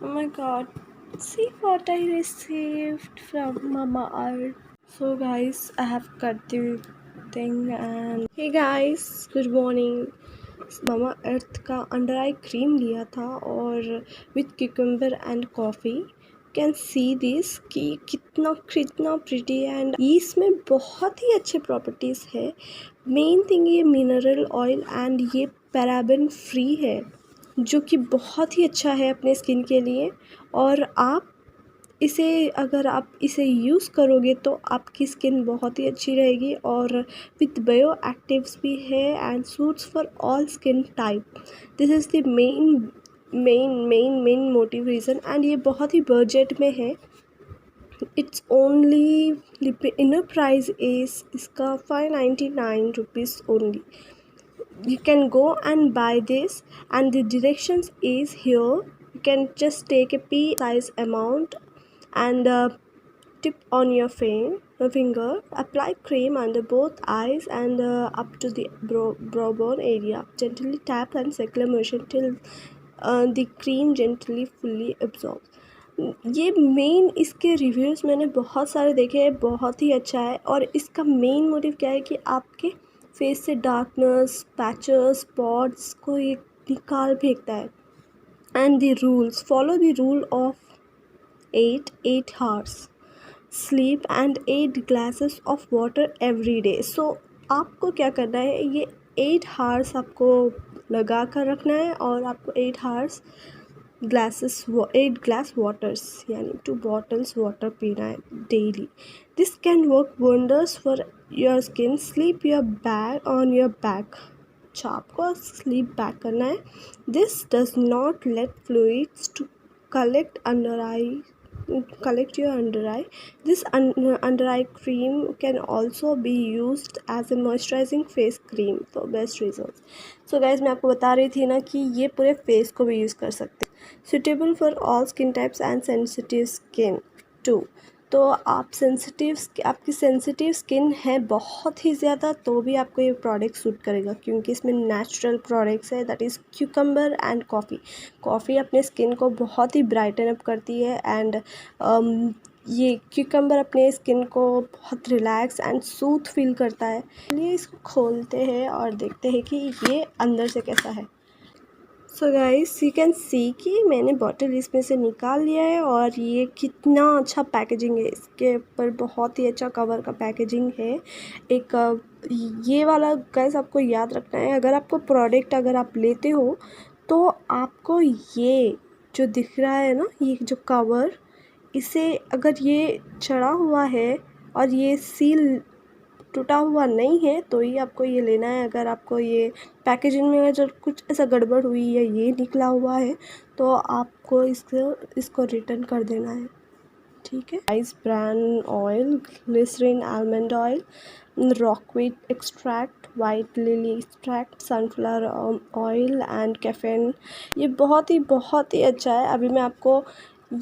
Oh my god, see what I received from Mamaearth. So guys, I have cut the thing and hey guys, good morning. मामा अर्थ का under eye cream लिया था और with cucumber and coffee can see this कि कितना कितना pretty and इसमें बहुत ही अच्छे प्रॉपर्टीज़ है। मेन थिंग ये मिनरल ऑयल एंड ये पैराबेन फ्री है जो कि बहुत ही अच्छा है अपने स्किन के लिए। और आप इसे अगर आप इसे यूज़ करोगे तो आपकी स्किन बहुत ही अच्छी रहेगी और विथ बायो एक्टिव्स भी है and suits for all skin type. This is the main motive reason and ये बहुत ही बजट में है। It's only inner price is इसका 599 rupees only. You can go and buy this and the directions is here. You can just take a pea size amount and tip on your finger, apply cream under both eyes and up to the brow bone area. Gently tap and circular motion till the cream gently fully absorbs. ये main इसके reviews मैंने बहुत सारे देखे हैं, बहुत ही अच्छा है। और इसका मेन मोटिव क्या है कि आपके फेस से डार्कनेस, पैचेस, स्पॉट्स को ये निकाल फेंकता है। And the rules, follow the rule of 8 hours sleep and 8 glasses of water every day. So आपको क्या करना है, ये 8 hours आपको लगा कर रखना है और आपको 8 glass waters यानी 2 bottles वाटर पीना है daily. This can work wonders for your skin. Sleep your bag on your back. अच्छा, आपको स्लीप बैक करना है। This does not let fluids to collect your under eye. This under eye cream can also be used as a moisturizing face cream for best results. So guys, मैं आपको बता रही थी ना कि ये पूरे फेस को भी यूज़ कर सकते हैं। Suitable for all skin types and sensitive skin too. तो आपकी सेंसिटिव स्किन है बहुत ही ज़्यादा तो भी आपको ये प्रोडक्ट सूट करेगा क्योंकि इसमें नेचुरल प्रोडक्ट्स है, that is cucumber and coffee अपने स्किन को बहुत ही ब्राइटन अप करती है एंड ये क्यूकम्बर अपने स्किन को बहुत रिलैक्स एंड सूथ फील करता है। चलिए इसको खोलते हैं और देखते हैं कि ये अंदर से कैसा है। So guys, you can see कि मैंने बॉटल इसमें से निकाल लिया है और ये कितना अच्छा पैकेजिंग है। इसके ऊपर बहुत ही अच्छा कवर का पैकेजिंग है। एक ये वाला गाइस आपको याद रखना है, अगर आप लेते हो तो आपको ये जो दिख रहा है ना, ये जो कवर, इसे अगर ये चढ़ा हुआ है और ये सील टूटा हुआ नहीं है तो ही आपको ये लेना है। अगर आपको ये पैकेजिंग में अगर कुछ ऐसा गड़बड़ हुई या ये निकला हुआ है तो आपको इसको रिटर्न कर देना है, ठीक है। Rice bran oil, glycerin almond oil, rockweed extract, white lily extract, sunflower oil and caffeine. ये बहुत ही अच्छा है। अभी मैं आपको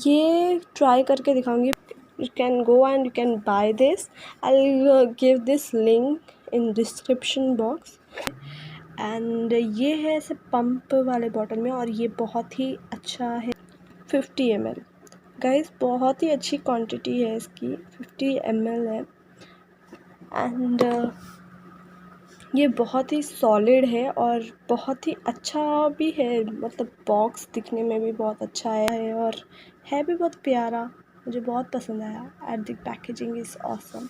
ये ट्राई करके दिखाऊंगी। You can go and you can buy this. I'll give this link in description box. And ये है ऐसे पंप वाले बॉटल में और ये बहुत ही अच्छा है। 50 ml गाइस, बहुत ही अच्छी क्वांटिटी है इसकी, 50 ml है। एंड ये बहुत ही सॉलिड है और बहुत ही अच्छा भी है, मतलब बॉक्स दिखने में भी बहुत अच्छा है और है भी बहुत प्यारा, मुझे बहुत पसंद आया। At the packaging is awesome.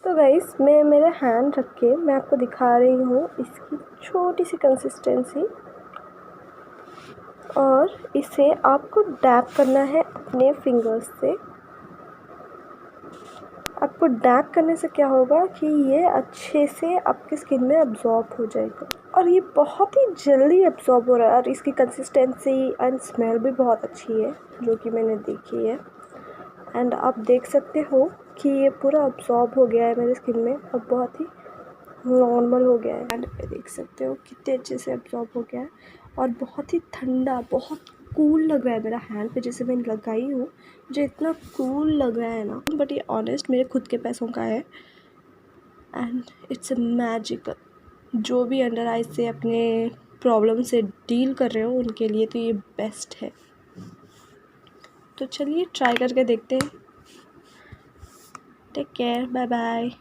तो गाइस, मैं मेरे हैंड रख के मैं आपको दिखा रही हूँ इसकी छोटी सी कंसिस्टेंसी। और इसे आपको डैप करना है अपने फिंगर्स से। आपको डैप करने से क्या होगा कि ये अच्छे से आपकी स्किन में अब्जॉर्ब हो जाएगा और ये बहुत ही जल्दी अब्जॉर्ब हो रहा है और इसकी कंसिस्टेंसी एंड स्मेल भी बहुत अच्छी है जो कि मैंने देखी है। एंड आप देख सकते हो कि ये पूरा अब्जॉर्ब हो गया है मेरी स्किन में और बहुत ही नॉर्मल हो गया है। एंड देख सकते हो कितने अच्छे से अब्जॉर्ब हो गया है और बहुत ही ठंडा, बहुत कूल लग रहा है मेरा हैंड पे। जैसे मैंने लगाई हूँ मुझे इतना कूल लग रहा है ना, बट ये ऑनेस्ट मेरे खुद के पैसों का है एंड इट्स मैजिकल। जो भी अंडर आई से अपने प्रॉब्लम से डील कर रहे हो उनके लिए तो ये बेस्ट है। तो चलिए ट्राई करके देखते हैं। Take care, bye bye.